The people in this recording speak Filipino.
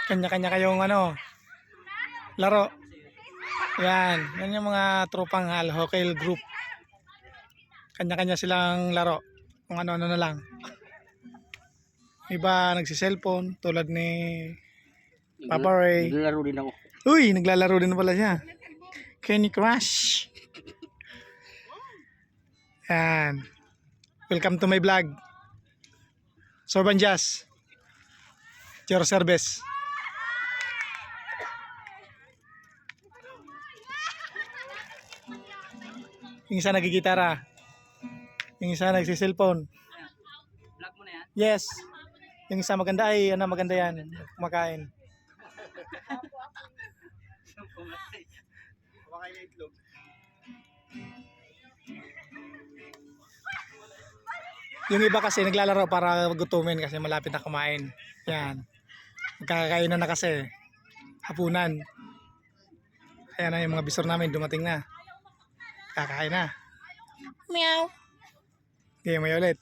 Kanya-kanya kayong ano, laro. Yan. Yan yung mga tropang Hokel group. Kanya-kanya silang laro. Kung ano-ano na lang. Iba nagsi-cellphone tulad ni Papa Ray. Naglalaro din ako. Uy, naglalaro din pala siya. Candy Crush. Yan. Welcome to my vlog. Sorban Jazz. Your service. Yung isa nagigitara. Yung isa nagsi-cellphone. Vlog mo na yan? Yes. Yung isa maganda ay ano maganda yan. Kumakain. Kumakain na itlog. Yung iba kasi naglalaro para gutumin kasi malapit na kumain. Yan. Magkakainan na kasi. Hapunan. Kaya na yung mga bisor namin dumating na. Kakain na. Meow. Okay, may ulit.